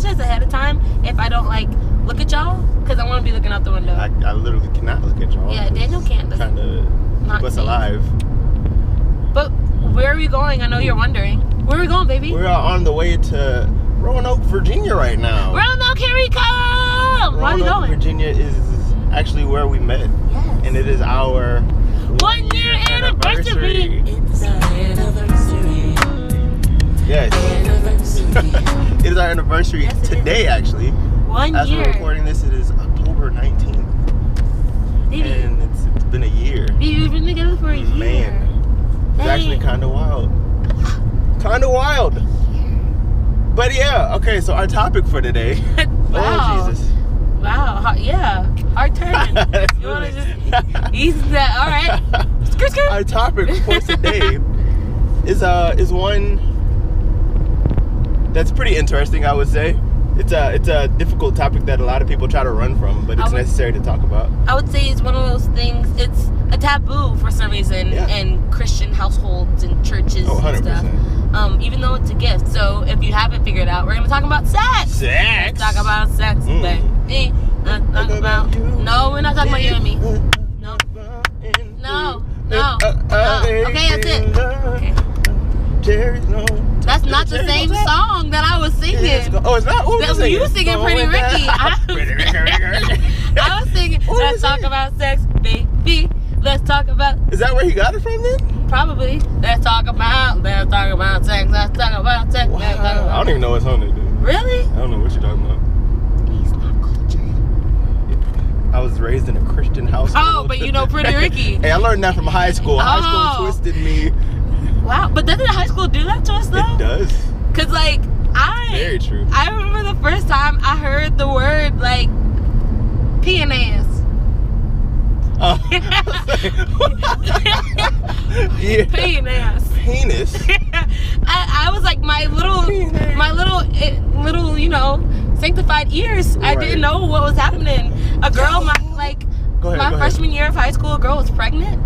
questions ahead of time if I don't like look at y'all, because I want to be looking out the window. I literally cannot look at y'all. Yeah, Daniel can't. Trying to keep us alive. But where are we going? I know you're wondering. Where are we going, baby? We are on the way to Roanoke, Virginia right now. Roanoke, here we come! Where are we going? Virginia is actually where we met. Yes. And it is our 1 year anniversary. It's our anniversary. Yes. Anniversary. It is our anniversary today, actually. 1 year. As we're recording this, it is October 19th. Baby. And it's been a year. Baby, we've been together for a year. Man. It's actually kind of wild. Kind of wild. But yeah, okay, so our topic for today. Wow. Oh, Jesus. Wow, yeah. Hard turn. You want to just ease that? All right. Skirt, skirt. Our topic for today is one that's pretty interesting, I would say. It's a difficult topic that a lot of people try to run from, but it's necessary to talk about. I would say it's one of those things, it's a taboo for some reason in Christian households and churches and stuff. Even though it's a gift. So if you haven't figured out, we're going to be talking about sex. Sex? Let's talk about sex, baby. Let's talk about... No, we're not talking about you and me. No. No. No. Okay, that's it. Okay. That's not the same song that I was singing. Oh, it's not? What was you singing Pretty Ricky. I was singing, let's talk about sex, baby. Let's talk about... Is that where he got it from then? Probably. Let's talk about sex. Let's talk about sex. Wow. I don't even know what song they do. Really? I don't know what you're talking about. He's not cultured. I was raised in a Christian household. Oh, but you know Pretty Ricky. Hey, I learned that from high school. High school twisted me. Wow, but doesn't high school do that to us though? It does. Cause like Very true. I remember the first time I heard the word like penis. Oh. Yeah. Penis. I was like my little, you know, sanctified ears. I didn't know what was happening. A girl, my freshman year of high school, a girl was pregnant.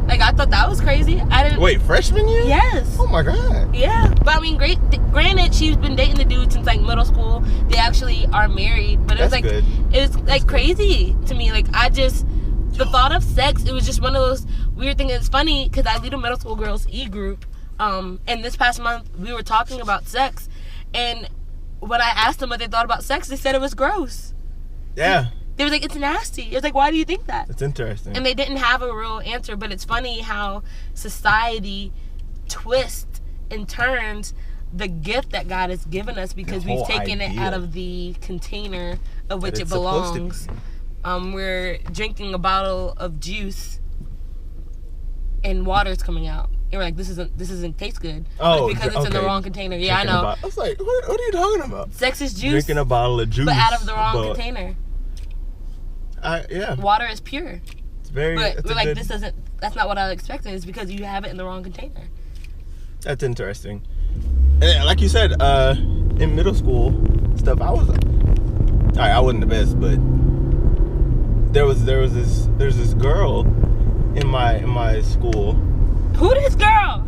Like I thought that was crazy. I didn't. Wait, freshman year? Yes. Oh my god. Yeah, but I mean, granted, she's been dating the dude since like middle school. They actually are married, but it was like good. It was like crazy to me. Like the thought of sex, it was just one of those weird things. It's funny because I lead a middle school girls e-group, and this past month we were talking about sex, and when I asked them what they thought about sex, they said it was gross. Yeah. They was like, it's nasty. It was like, why do you think that? It's interesting. And they didn't have a real answer, but it's funny how society twists and turns the gift that God has given us because we've taken it out of the container of which it belongs. We're drinking a bottle of juice and water's coming out. And we're like, this isn't taste good. Oh, because it's in the wrong container. Yeah, I know. I was like, what are you talking about? Sex is juice. Drinking a bottle of juice. But out of the wrong container. Yeah. Water is pure. It's very. But we're like, that's not what I expected. It's because you have it in the wrong container. That's interesting. And like you said, in middle school stuff, I wasn't the best, but there's this girl in my school. Who this girl?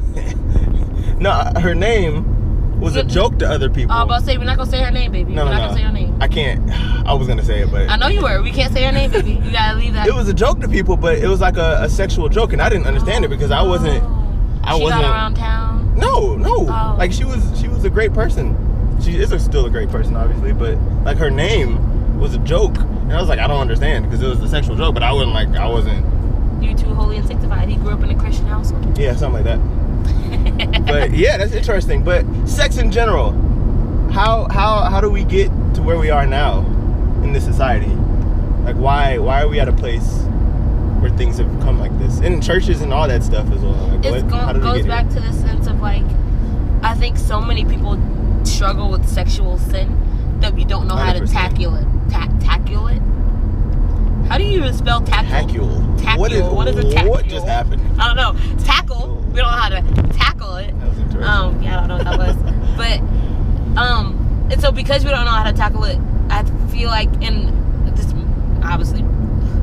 No, her name was a joke to other people. I was about to say, we're not going to say her name, baby. We're not going to say her name. I can't. I was going to say it, but... I know you were. We can't say her name, baby. You got to leave that. It was a joke to people, but it was like a sexual joke, and I didn't understand it because I wasn't... She got around town? No. Oh. Like, she was a great person. She is still a great person, obviously, but, like, her name was a joke. And I was like, I don't understand because it was a sexual joke, but I wasn't... You too holy and sanctified. He grew up in a Christian household. Yeah, something like that. But yeah, that's interesting. But sex in general, how do we get to where we are now in this society? Like why are we at a place where things have come like this? In churches and all that stuff as well. Like, it goes back to the sense of like, I think so many people struggle with sexual sin that we don't know 100%. How to tackle it. Tackle it? How do you even spell tackle? Tackule. What is a tackle? What just happened? I don't know. Tackle. We don't know how to tackle it. That was interesting. Yeah, I don't know what that was. But, and so because we don't know how to tackle it, I feel like this, obviously,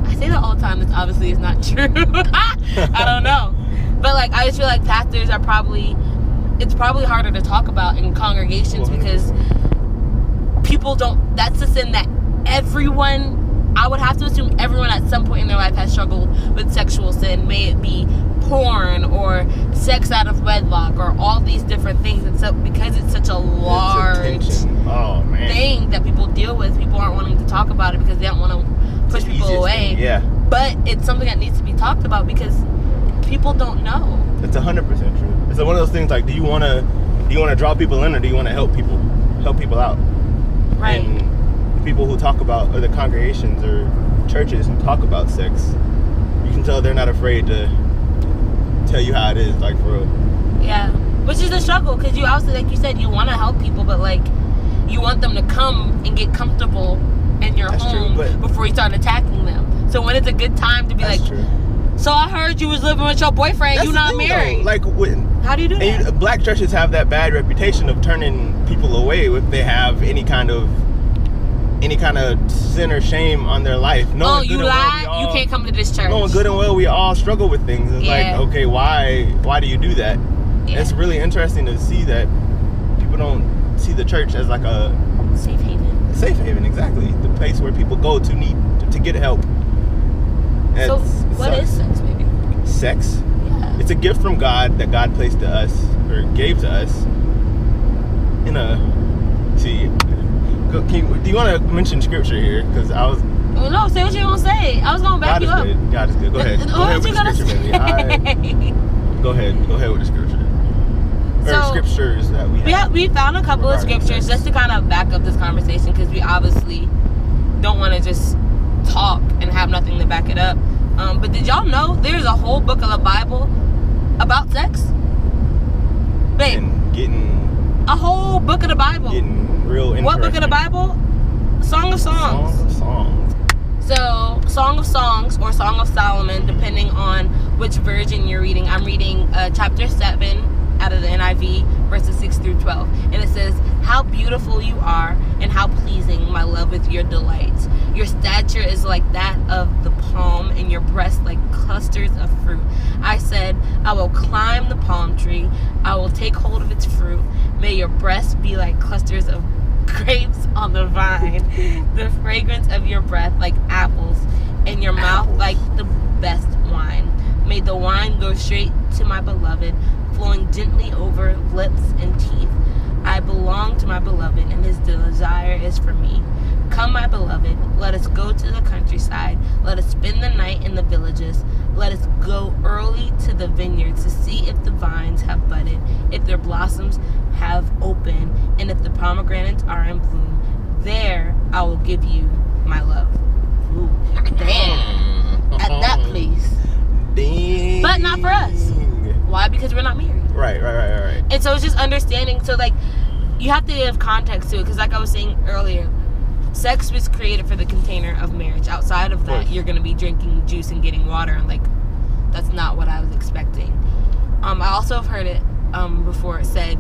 I say that all the time, this obviously is not true. I don't know. But like, I just feel like pastors it's probably harder to talk about in congregations because people don't, that's a sin that everyone, I would have to assume everyone at some point in their life has struggled with sexual sin. May it be porn or sex out of wedlock or all these different things. And so because it's such a large thing that people deal with, people aren't wanting to talk about it because they don't want to push people away. Yeah. But it's something that needs to be talked about because people don't know. It's 100% true. It's one of those things like, do you want to draw people in, or do you want to help people out? Right. And the people who talk about, or the congregations or churches who talk about sex, you can tell they're not afraid to tell you how it is, like, for real. Yeah. Which is a struggle, because you also, like you said, you want to help people, but like you want them to come and get comfortable in your home before you start attacking them. So when it's a good time to be like, so I heard you was living with your boyfriend, you not married. Though. Like, how do you do that? Black churches have that bad reputation of turning people away if they have any kind of sin or shame on their life. You lied? You can't come to this church. Knowing good and well we all struggle with things. It's like, okay, why do you do that? Yeah. It's really interesting to see that people don't see the church as like a safe haven. Safe haven, exactly. The place where people go to get help. So what is sex, baby? Sex? Yeah. It's a gift from God that God placed to us, or gave to us. Do you want to mention scripture here? Because I was... Well, no, say what you're going to say. I was going to back you up. God is good. Go ahead. Go ahead with the scripture, baby. Go ahead with the scripture. Or scriptures that we have. We found a couple of scriptures just to kind of back up this conversation, because we obviously don't want to just talk and have nothing to back it up. But did y'all know there's a whole book of the Bible about sex? Babe. And getting... A whole book of the Bible. Getting real interesting. What book of the Bible? Song of Songs. Song of Songs. So, Song of Songs or Song of Solomon, depending on which version you're reading. I'm reading chapter 7 out of the NIV, verses 6 through 12. And it says, how beautiful you are, and how pleasing, my love, with your delights. Your stature is like that of the palm, and your breasts like clusters of fruit. I said, I will climb the palm tree. I will take hold of its fruit. May your breasts be like clusters of grapes on the vine. The fragrance of your breath like apples, and your mouth like the best wine. May the wine go straight to my beloved, flowing gently over lips and teeth. I belong to my beloved, and his desire is for me. Come, my beloved, let us go to the countryside. Let us spend the night in the villages. Let us go early to the vineyards to see if the vines have budded, if their blossoms have opened, and if the pomegranates are in bloom. There I will give you my love. Ooh, damn. At that place. Dang. But not for us. Why? Because we're not married. Right. And so it's just understanding. So, like, you have to give context to it. Because like I was saying earlier, sex was created for the container of marriage. Outside of that, you're going to be drinking juice and getting water. And, like, that's not what I was expecting. I also have heard it before said,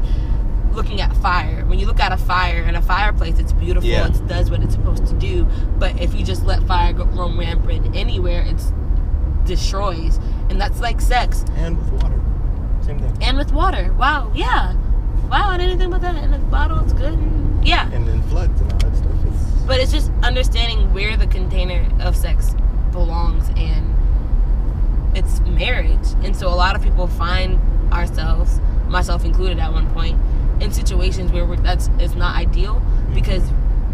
looking at fire. When you look at a fire in a fireplace, it's beautiful. Yeah. It does what it's supposed to do. But if you just let fire roam rampant anywhere, it destroys. And that's like sex. And with water. Same thing. And with water. Wow. Yeah. Wow, I didn't think about that. In a bottle, it's good. Yeah. And then floods and all that stuff. But it's just understanding where the container of sex belongs, and it's marriage. And so a lot of people find ourselves, myself included at one point, in situations where it's not ideal because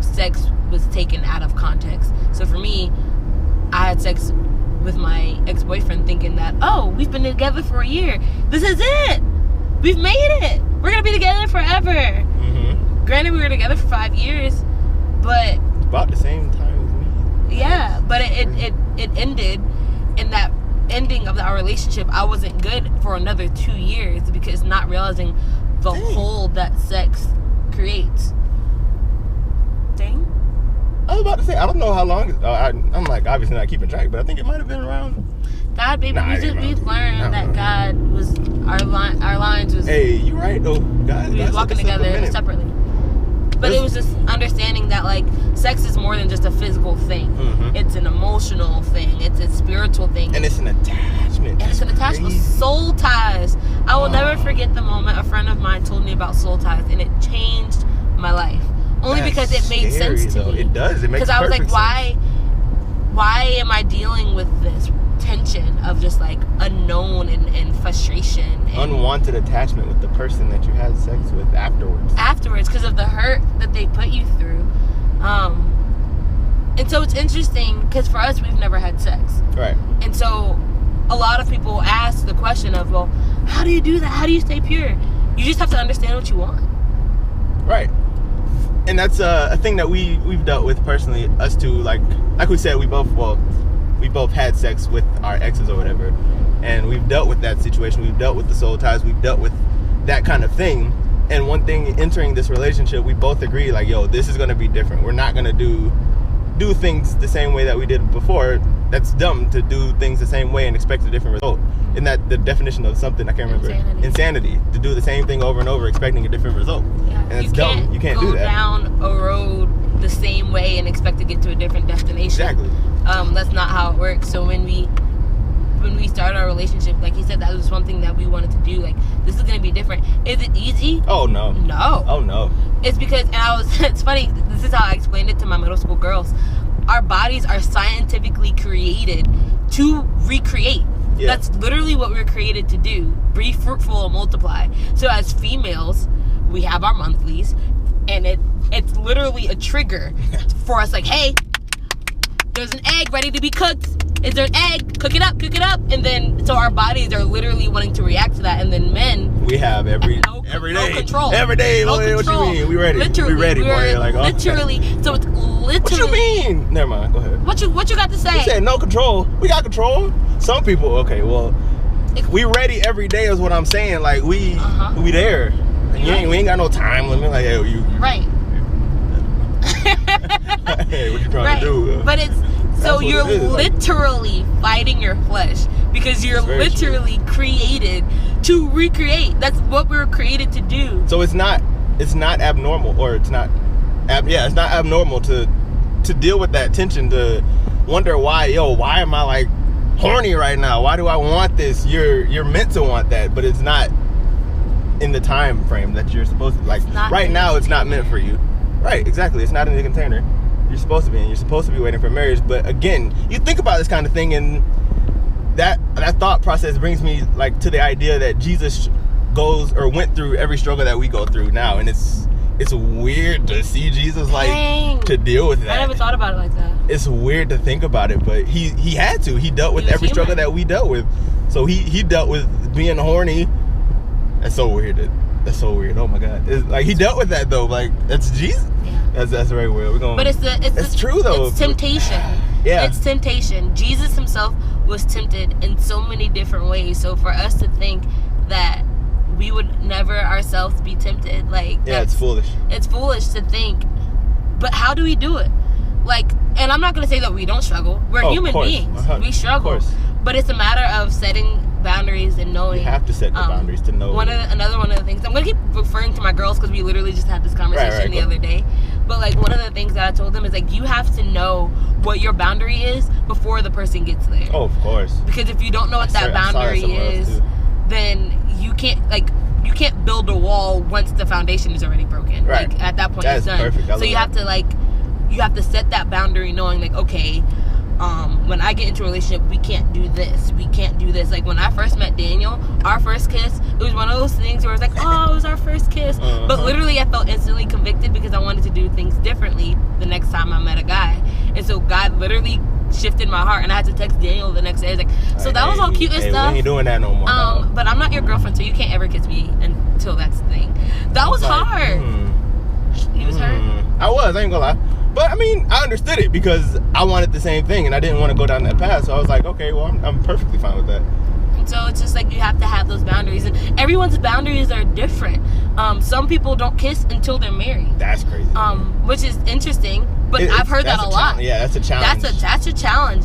sex was taken out of context. So for me, I had sex with my ex-boyfriend thinking that, oh, we've been together for a year. This is it. We've made it. We're going to be together forever. Mm-hmm. Granted, we were together for 5 years, but... About the same time as me. Yeah, but it ended, in that ending of our relationship, I wasn't good for another 2 years because not realizing the hole that sex creates. Dang. I was about to say, I don't know how long. I'm like obviously not keeping track, but I think it might have been around. God, baby, we've learned that God was our lines was. Hey, you right though, guys. We was walking together separately, but it was just understanding that like sex is more than just a physical thing. Mm-hmm. It's an emotional thing. It's a spiritual thing, and it's an attachment. And it's an attachment. Soul ties. I will never forget the moment a friend of mine told me about soul ties, and it changed my life. only because it made sense to me. It does. It makes because I was like, sense. why am I dealing with this tension of just like unknown and frustration, and unwanted attachment with the person that you had sex with afterwards because of the hurt that they put you through. And so it's interesting because for us, we've never had sex, right? And so a lot of people ask the question of, well, how do you do that? How do you stay pure? You just have to understand what you want, right? And that's a thing that we've dealt with personally. Us two, like we said, we both had sex with our exes or whatever, and we've dealt with that situation. We've dealt with the soul ties. We've dealt with that kind of thing. And one thing, entering this relationship, we both agree, like, yo, this is gonna be different. We're not gonna do things the same way that we did before. That's dumb to do things the same way and expect a different result. Isn't that the definition of something? I can't remember. Insanity. To do the same thing over and over, expecting a different result. Yeah. And it's dumb. You can't do that. Go down a road the same way and expect to get to a different destination. Exactly. That's not how it works. So when we started our relationship, like he said, that was one thing that we wanted to do. Like, this is gonna be different. Is it easy? Oh no. No. Oh no. It's because, it's funny, this is how I explained it to my middle school girls. Our bodies are scientifically created to recreate. Yeah. That's literally what we're created to do. Be fruitful and multiply. So as females, we have our monthlies, and it's literally a trigger for us, like, hey, there's an egg ready to be cooked. Is there an egg? Cook it up. And then, so our bodies are literally wanting to react to that. And then men, we have every day. No control. Every day. No what control. You mean? We ready. Literally. We ready, boy. Like, literally. So it's literally. What you mean? Never mind. Go ahead. What you got to say? You said no control. We got control. Some people, okay, well, we ready every day is what I'm saying. Like, we there. And we ain't got no time limit. Like, hey, you. Right. Hey, what you trying to do? But it's, so you're literally fighting your flesh because you're literally created to recreate. That's what we were created to do. So it's not abnormal, or it's not abnormal to deal with that tension, to wonder why am I like horny right now? Why do I want this? You're meant to want that, but it's not in the time frame that you're supposed to. Like, right now, it's not meant for you. Right, exactly. It's not in the container you're supposed to be in. You're supposed to be waiting for marriage. But again, you think about this kind of thing, and that thought process brings me like to the idea that Jesus went through every struggle that we go through now, and it's weird to see Jesus to deal with that. I never thought about it like that. It's weird to think about it, but he had to. He dealt with every struggle that we dealt with. So he dealt with being horny. That's so weird. That's so weird. Oh my God. It's like he dealt with that though. Like, that's Jesus. Yeah. That's very weird. We're going. But it's true though. It's temptation. Yeah. It's temptation. Jesus himself was tempted in so many different ways. So for us to think that we would never ourselves be tempted, like, it's foolish. It's foolish to think. But how do we do it? Like, and I'm not gonna say that we don't struggle. We're human beings. We struggle. But it's a matter of setting boundaries and knowing. You have to set the boundaries to know. Another one of the things, I'm gonna keep referring to my girls because we literally just had this conversation the other day. But like, one of the things that I told them is like, you have to know what your boundary is before the person gets there. Oh, of course. Because if you don't know what that boundary is, then you can't build a wall once the foundation is already broken. Right. Like, at that point, it's done. Perfect. So you have to set that boundary, knowing like, okay, when I get into a relationship, we can't do this. Like, when I first met Daniel, our first kiss, it was one of those things where it's like, oh, it was our first kiss. But literally, I felt instantly convicted because I wanted to do things differently the next time I met a guy. And so God literally shifted my heart, and I had to text Daniel the next day. I was like, so that was all cute and stuff. We ain't doing that no more. But I'm not your girlfriend, so you can't ever kiss me until that's the thing. That was hard. You was hurt? I ain't gonna lie. But I mean, I understood it because I wanted the same thing, and I didn't want to go down that path. So I was like, okay, well, I'm perfectly fine with that. And so it's just like, you have to have those boundaries, and everyone's boundaries are different. Some people don't kiss until they're married. That's crazy. Which is interesting, but I've heard that a lot. Yeah, that's a challenge. That's a challenge.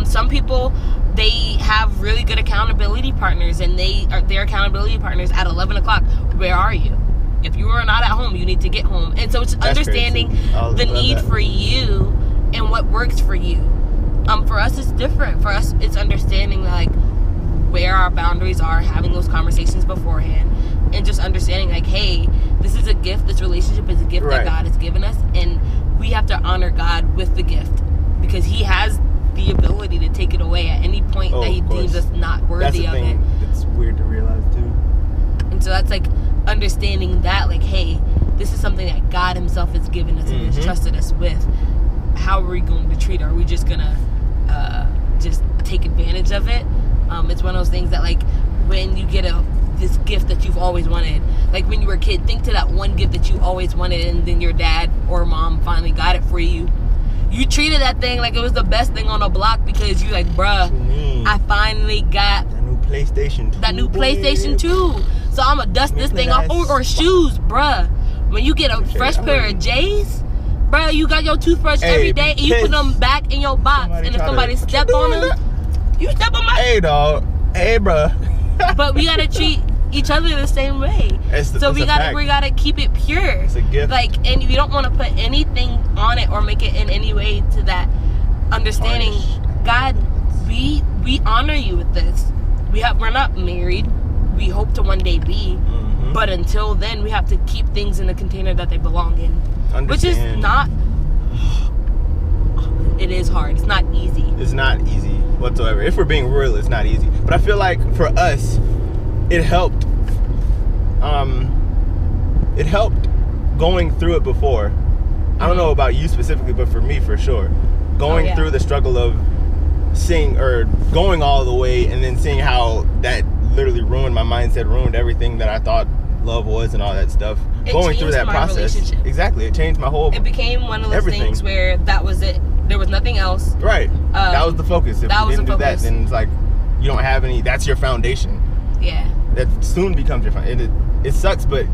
Some people, they have really good accountability partners, and their accountability partners at 11 o'clock. Where are you? If you are not at home, you need to get home. And so it's understanding the need for you and what works for you. For us, it's different. For us, it's understanding like where our boundaries are, having those conversations beforehand, and just understanding like, hey, this is a gift. This relationship is a gift that God has given us, and we have to honor God with the gift because He has the ability to take it away at any point that He deems us not worthy of it. That's weird to realize too. And so that's like understanding that, like, hey, this is something that God Himself has given us and has trusted us with. How are we going to treat it? Are we just gonna just take advantage of it? It's one of those things that, like, when you get this gift that you've always wanted, like when you were a kid, think to that one gift that you always wanted, and then your dad or mom finally got it for you. You treated that thing like it was the best thing on the block because you like, bruh, I finally got that new PlayStation 2. That new PlayStation 2. So I'm gonna dust this thing off. Or shoes, bruh. When you get a fresh pair of J's, bruh, you got your toothbrush every day and you put them back in your box. And if somebody step on them, you step on my... Hey, dog. Hey, bruh. But we gotta treat each other the same way. So we gotta keep it pure. It's a gift. Like, and you don't want to put anything on it or make it in any way to that understanding. God, we honor you with this. We're not married. We hope to one day be. But until then, we have to keep things in the container that they belong in. Which is not... It is hard. It's not easy. It's not easy whatsoever. If we're being real, it's not easy. But I feel like for us, it helped. It helped going through it before. I don't know about you specifically, but for me, for sure, going through the struggle of seeing or going all the way and then seeing how that literally ruined my mindset, ruined everything that I thought love was and all that stuff. Going through that process, exactly, it changed my whole. It became one of those things where that was it. There was nothing else. Right. That was the focus. If you didn't do that, then it's like you don't have any. That's your foundation. Yeah. That soon becomes your foundation. It sucks, but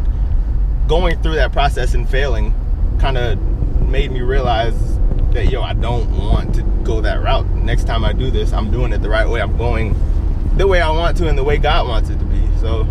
going through that process and failing kind of made me realize that, yo, I don't want to go that route. Next time I do this, I'm doing it the right way. I'm going the way I want to and the way God wants it to be. So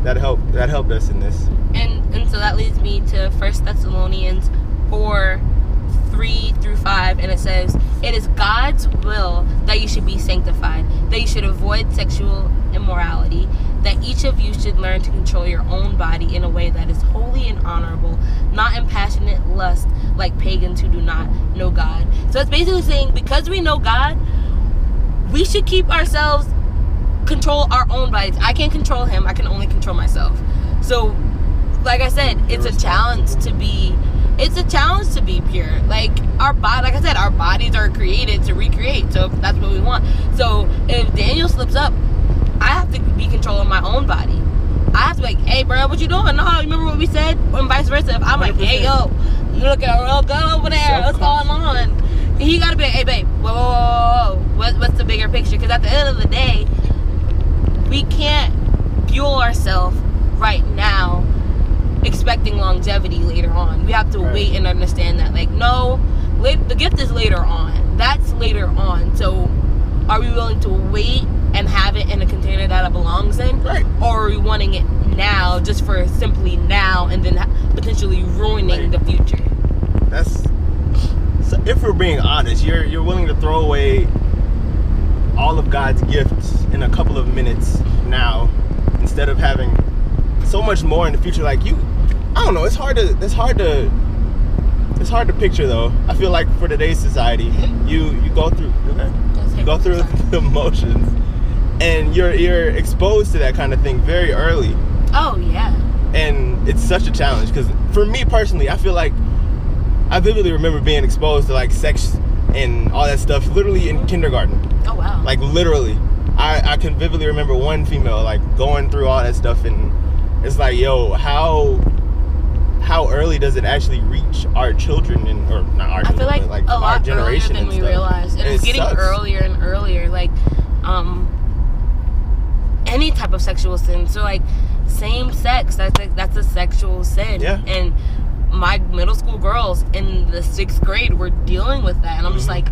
that helped us in this. And so that leads me to 1 Thessalonians 4:3-5, and it says, "It is God's will that you should be sanctified, that you should avoid sexual immorality, that each of you should learn to control your own body in a way that is holy and honorable, not in passionate lust like pagans who do not know God." So it's basically saying, because we know God, we should keep ourselves, control our own bodies. I can't control Him. I can only control myself. So, like I said, it's a challenge to be pure. Like like I said, our bodies are created to recreate. So that's what we want. So if Daniel slips up, I have to be controlling my own body. I have to be like, hey, bro, what you doing? No, you remember what we said? And vice versa. If I'm 100%. Like, hey, yo, you looking a real good over there. What's going on? He got to be like, hey, babe, whoa. What's the bigger picture? Because at the end of the day, we can't fuel ourselves right now expecting longevity later on. We have to wait and understand that, like, no, the gift is later on. That's later on. So are we willing to wait and have it in a container that it belongs in? Right. Or are we wanting it now, just for simply now, and then potentially ruining the future? So if we're being honest, you're willing to throw away all of God's gifts in a couple of minutes now, instead of having so much more in the future. Like, I don't know, it's hard to picture though. I feel like for today's society, you go through the motions, and you're exposed to that kind of thing very early. Oh yeah. And it's such a challenge, because for me personally, I feel like I vividly remember being exposed to like sex and all that stuff literally in kindergarten. Oh wow. Like literally. I can vividly remember one female like going through all that stuff, and it's like, yo, how early does it actually reach our children, or not our children, I feel like a lot our generation earlier than we realize, and it's getting earlier and earlier. Like any type of sexual sin. So like same sex, that's a sexual sin. Yeah. And my middle school girls in the 6th grade were dealing with that, and I'm just like,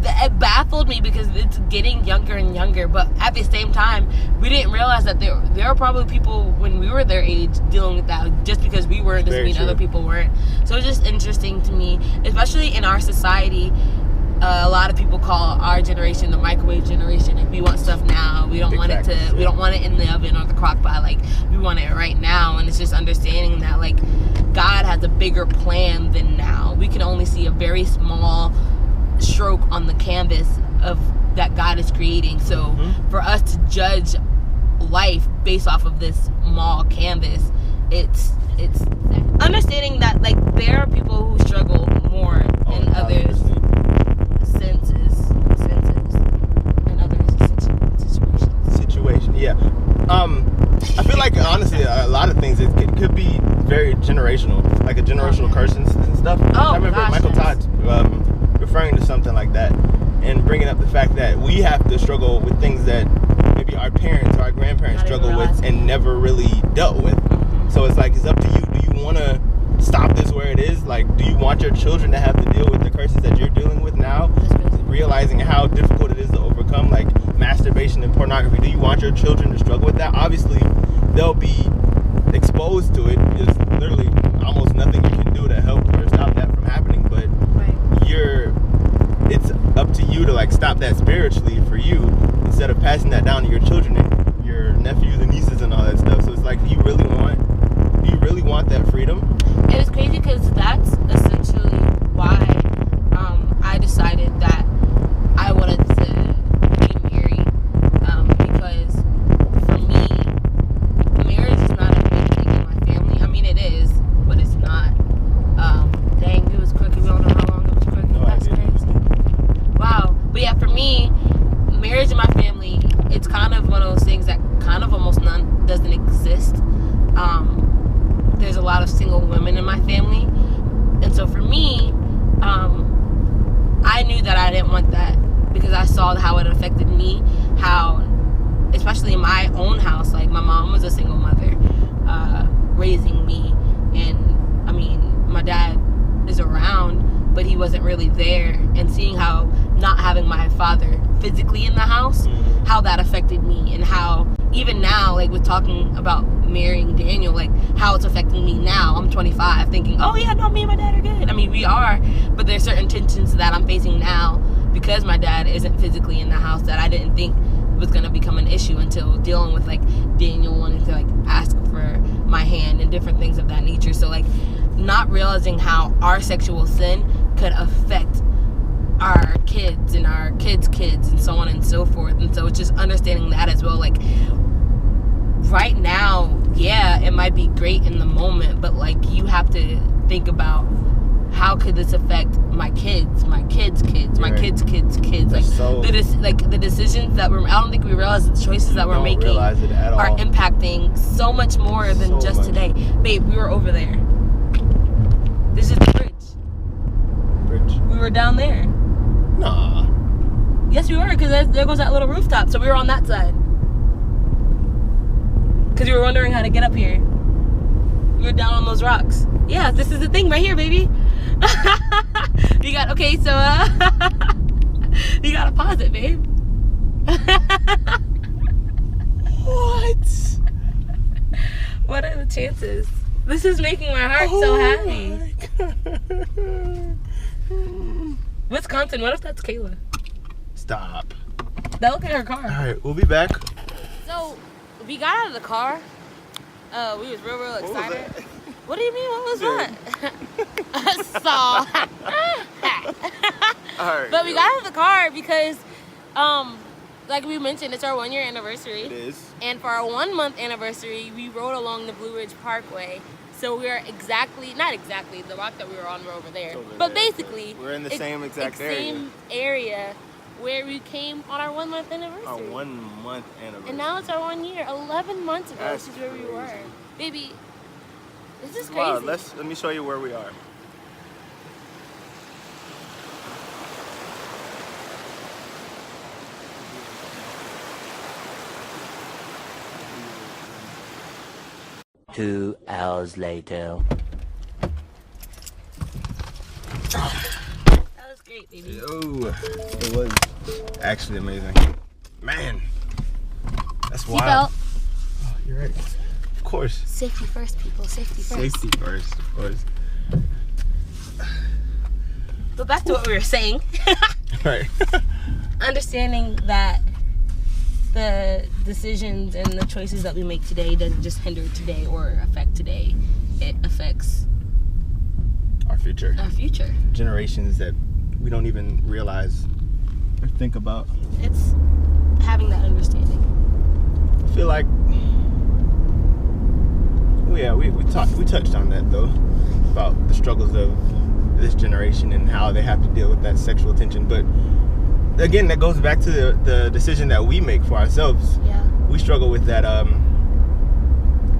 it baffled me because it's getting younger and younger. But at the same time, we didn't realize that there are probably people when we were their age dealing with that. Just because we weren't doesn't mean other people weren't. So it's just interesting to me, especially in our society. A lot of people call our generation the microwave generation. Like, we want stuff now. We don't want it to. We don't want it in the oven or the crock pot. Like, we want it right now. And it's just understanding that, like, God has a bigger plan than now. We can only see a very small stroke on the canvas of that God is creating. So for us to judge life based off of this small canvas, it's understanding that, like, there are people who struggle more in other senses and other situations. Yeah. I feel like, honestly, a lot of things, it could be very generational, like a generational curse and stuff. I remember Michael Todd referring to something like that and bringing up the fact that we have to struggle with things that maybe our parents or our grandparents struggle with and never really dealt with. So it's like, it's up to you. Do you want to stop this where it is? Like, do you want your children to have to deal with the curses that you're dealing with now? Realizing how difficult it is to overcome, like masturbation and pornography. Do you want your children to struggle with that? Obviously, they'll be exposed to it. There's literally almost nothing you can do to help or stop that from happening. But it's up to you to, like, stop that spiritually for you, instead of passing that down to your children and your nephews and nieces and all that stuff. So it's like, do you really want that freedom? And it's crazy because that's essentially why I decided that I wanted to be married, because for me, marriage is not a big thing in my family. I mean, it is, but it's not. Dang, it was crooked. We don't know how long it was crooked. No, that's crazy. Wow. But yeah, for me, marriage in my family, it's kind of one of those things that kind of almost doesn't exist. There's a lot of single women in my family, and so for me, I knew that I didn't want that, because I saw how it affected me, how, especially in my own house, like, my mom was a single mother, raising me, and I mean, my dad is around, but he wasn't really there, and seeing how not having my father physically in the house, how that affected me, and how even now, like, with talking about marrying Daniel, like, how it's affecting me now. I'm 25, thinking, oh yeah, no, me and my dad are good. I mean, we are, but there's certain tensions that I'm facing now because my dad isn't physically in the house that I didn't think was going to become an issue until dealing with, like, Daniel wanting to, like, ask for my hand and different things of that nature. So, like, not realizing how our sexual sin could affect our kids and our kids' kids and so on and so forth. And so it's just understanding that as well. Like, right now, yeah, it might be great in the moment, but, like, you have to think about, how could this affect my kids, my kids' kids, my kids' kids' kids? Like, the decisions that I don't think we realize the choices that we're making are impacting so much more than just today. Babe, we were over there. This is the bridge. We were down there. Nah. Yes, we were, because there goes that little rooftop. So we were on that side. Because we were wondering how to get up here. We were down on those rocks. Yeah, this is the thing right here, baby. You gotta pause it, babe. What? What are the chances? This is making my heart so happy. Wisconsin, what if that's Kayla? Stop. Now look at her car. Alright, we'll be back. So, we got out of the car. We was real excited. What do you mean? What was what? So, Alright. but we got out of the car because, like we mentioned, it's our 1 year anniversary. It is. And for our 1 month anniversary, we rode along the Blue Ridge Parkway. So we're not exactly, the rock that we were on, we're over there. But basically, we're in the same exact same area where we came on our 1 month anniversary. Our 1 month anniversary. And now it's our 1 year. 11 months ago, this is where we were. Baby, this is crazy. Wow, let me show you where we are. Two hours later. That was great, baby. Oh, it was actually amazing. Man, that's wild. Seatbelt. Oh, you're right. Of course. Safety first, people. Safety first. Safety first, of course. But back to what we were saying. Right. Understanding that the decisions and the choices that we make today doesn't just hinder today or affect today. It affects our future. Our future. Generations that we don't even realize or think about. It's having that understanding. I feel like, we touched on that though, about the struggles of this generation and how they have to deal with that sexual tension. But again, that goes back to the decision that we make for ourselves. Yeah. We struggle with that.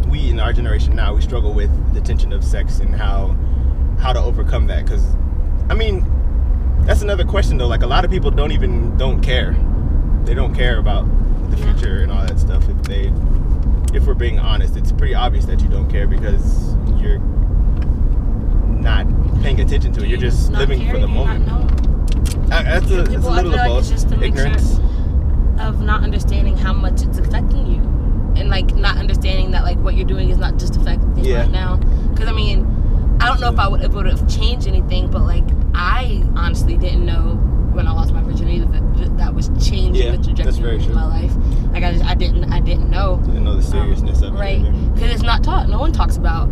We in our generation now, we struggle with the tension of sex and how to overcome that. Because, I mean, that's another question though. Like, a lot of people don't care. They don't care about the future and all that stuff. If we're being honest, it's pretty obvious that you don't care because you're not paying attention to it. You're just living for the moment. It's a little of both. It's just a Ignorance of not understanding how much it's affecting you, and like not understanding that like what you're doing is not just affecting you right now. Because I mean, I don't know if it would have changed anything, but like I honestly didn't know when I lost my virginity that was changing the trajectory of my life. Like I didn't know. Didn't know the seriousness of it. Right. Because it's not taught. No one talks about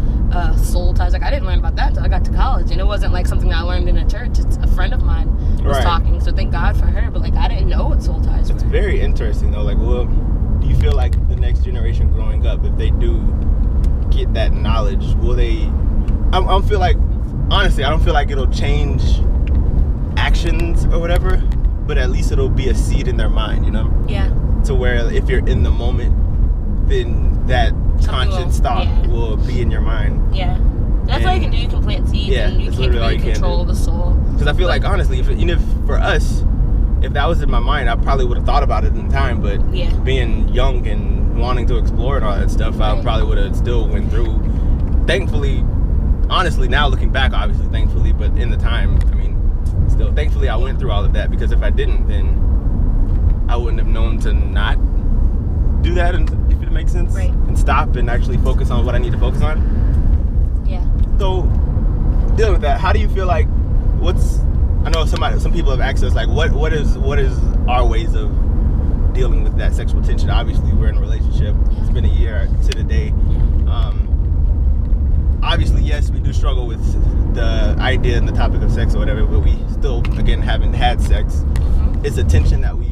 soul ties. Like I didn't learn about that until I got to college, and it wasn't like something I learned in a church. It's a friend of mine was talking, so thank God for her. But like I didn't know what soul ties were. It's very interesting though. Like, well, do you feel like the next generation growing up, if they do get that knowledge, will they? I feel like, honestly, I don't feel like it'll change actions or whatever, but at least it'll be a seed in their mind, you know? Yeah. To where if you're in the moment, then that conscious thought will be in your mind. Yeah. That's all you can do. You can plant seeds, and you can't really control the soul. Because I feel like, honestly, even if for us, if that was in my mind, I probably would have thought about it in time. But being young and wanting to explore and all that stuff, I probably would have still went through. Thankfully, honestly, now looking back, obviously, thankfully, but in the time, I mean, still, thankfully, I went through all of that. Because if I didn't, then I wouldn't have known to not do that, and if it makes sense, and stop and actually focus on what I need to focus on. Yeah. So, dealing with that, how do you feel like? I know some people have asked us like, what is our ways of dealing with that sexual tension? Obviously, we're in a relationship. It's been a year to the day. Obviously, yes, we do struggle with the idea and the topic of sex or whatever, but we still, again, haven't had sex. It's a tension that we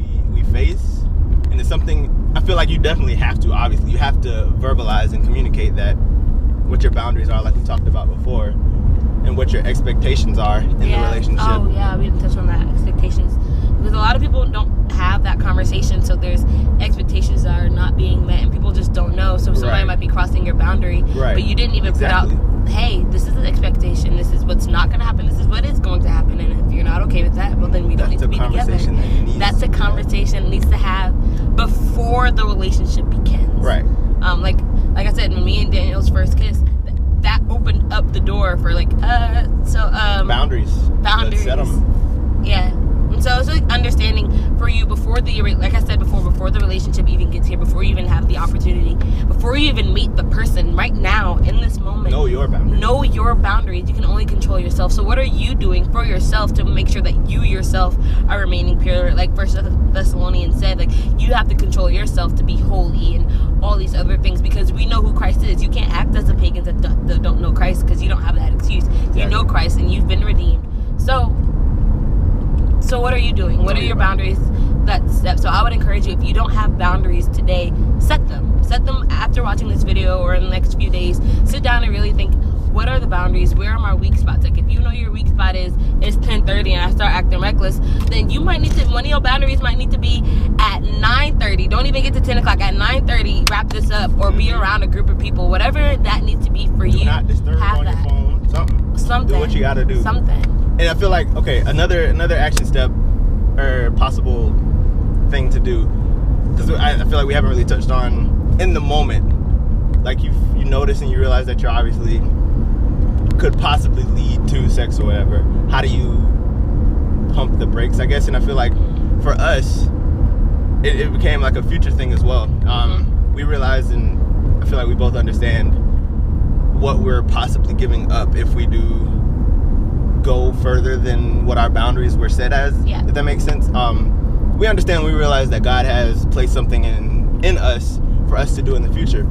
face, and it's something I feel like you definitely have to. Obviously, you have to verbalize and communicate that what your boundaries are, like we talked about before, and what your expectations are in the relationship. Oh yeah, we didn't touch on that, expectations, because a lot of people don't have that conversation, so there's expectations that are not being met and people just don't know. So somebody might be crossing your boundary, but you didn't even put out, hey, this is an expectation, this is what's not going to happen, this is what is going to happen, and if you're not okay with that, well then we don't need to be together. That's a conversation that needs to have before the relationship begins. Like I said, when me and Daniel's first kiss, that opened up the door for like boundaries. Let's set them. Yeah. And so it's like understanding for you before like I said before the relationship even gets here, before you even have the opportunity, before you even meet the person, right now in this moment, know your boundaries. Know your boundaries. You can only control yourself. So what are you doing for yourself to make sure that you yourself are remaining pure? Like First Thessalonians said, like you have to control yourself to be holy and all these other things, because we know who Christ is. You can't act as the pagans that don't know Christ, because you don't have that excuse. You know Christ and you've been redeemed. So what are you doing? What are your boundaries? So I would encourage you, if you don't have boundaries today, set them. Set them after watching this video or in the next few days. Sit down and really think, what are the boundaries? Where are my weak spots? Like if you know your weak spot is 10:30 and I start acting reckless, then you might need to, one of your boundaries might need to be at 9:30. Don't even get to 10 o'clock. At 9:30, wrap this up or be around a group of people. Whatever that needs to be for you. Do not disturb on your phone. Something. Do what you gotta do. Something. And I feel like, okay, another action step or possible thing to do, because I feel like we haven't really touched on in the moment, like you notice and you realize that you're obviously could possibly lead to sex or whatever. How do you pump the brakes, I guess? And I feel like for us, it became like a future thing as well. We realized, and I feel like we both both understand what we're possibly giving up if we do go further than what our boundaries were set as. Yeah. If that makes sense. We understand, we realize that God has placed something in us for us to do in the future.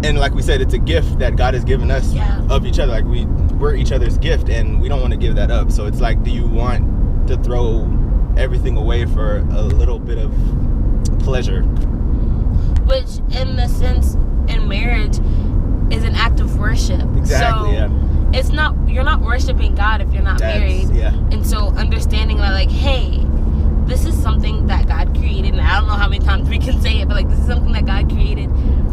And like we said, it's a gift that God has given us of each other. Like we're each other's gift, and we don't want to give that up. So it's like, do you want to throw everything away for a little bit of pleasure? Which, in the sense, in marriage, is an act of worship. Exactly. So it's not, you're not worshiping God if you're not married. Yeah. And so understanding that, like, hey, this is something that God created, and I don't know how many times we can say it, but like, this is something that God created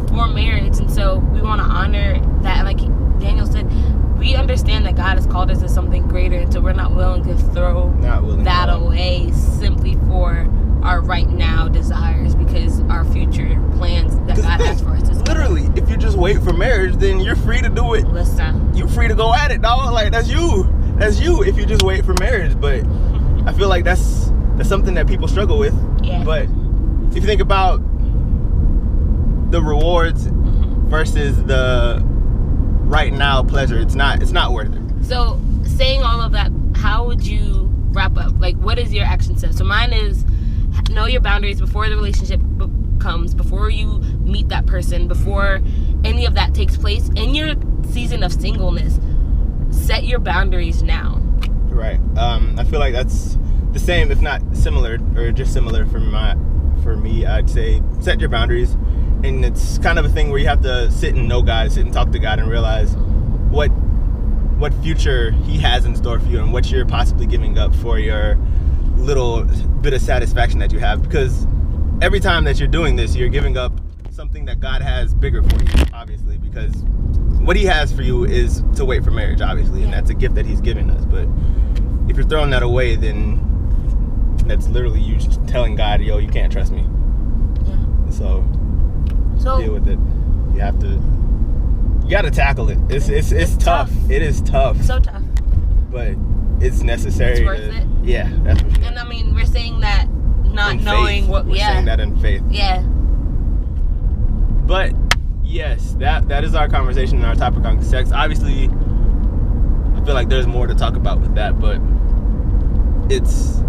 for marriage, and so we want to honor that. Like Daniel said, we understand that God has called us to something greater, and so we're not willing to throw that away simply for our right now desires, because our future plans that God has for us is literally, if you just wait for marriage, then you're free to do it. Listen, you're free to go at it, dog. Like, that's you if you just wait for marriage. But I feel like that's something that people struggle with. Yeah. But if you think about the rewards versus the right now pleasure, it's not worth it. So, saying all of that, how would you wrap up? Like, what is your action step? So mine is, know your boundaries before the relationship comes, before you meet that person, before any of that takes place. In your season of singleness, set your boundaries now. Right. I feel like that's the same, if not similar, or just similar for me. I'd say set your boundaries. And it's kind of a thing where you have to sit and know God, sit and talk to God, and realize what future He has in store for you, and what you're possibly giving up for your little bit of satisfaction that you have. Because every time that you're doing this, you're giving up something that God has bigger for you, obviously. Because what He has for you is to wait for marriage, obviously, and that's a gift that He's given us. But if you're throwing that away, then that's literally you just telling God, yo, you can't trust me. Yeah. So deal with it. You gotta tackle it. It's tough. It is tough. So tough. But it's necessary. It's worth it. Yeah, that's for sure. And I mean, we're saying that not in knowing faith. what. We're saying that in faith. Yeah. But yes, that is our conversation and our topic on sex. Obviously, I feel like there's more to talk about with that, but it's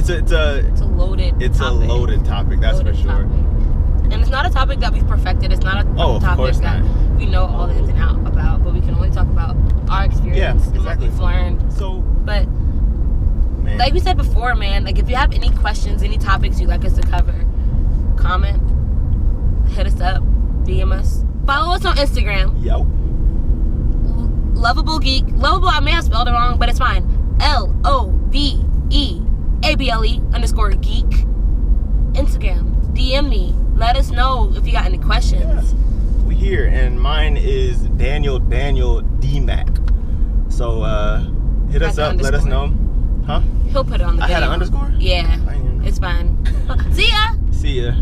a loaded topic. That's for sure. Topic. And it's not a topic that we've perfected. It's not a topic that we know all the ins and outs about, but we can only talk about our experience and what we've learned. So, but like we said before, man, like if you have any questions, any topics you'd like us to cover, comment, hit us up, DM us, follow us on Instagram. Yo. Lovable Geek. Lovable, I may have spelled it wrong, but it's fine. LOVEABLE_geek. Instagram. DM me. Let us know if you got any questions. Yeah. We here, and mine is Daniel DMac. So hit us up. Let us know. Huh? He'll put it on the video. I had an underscore? Yeah. It's fine. See ya. See ya.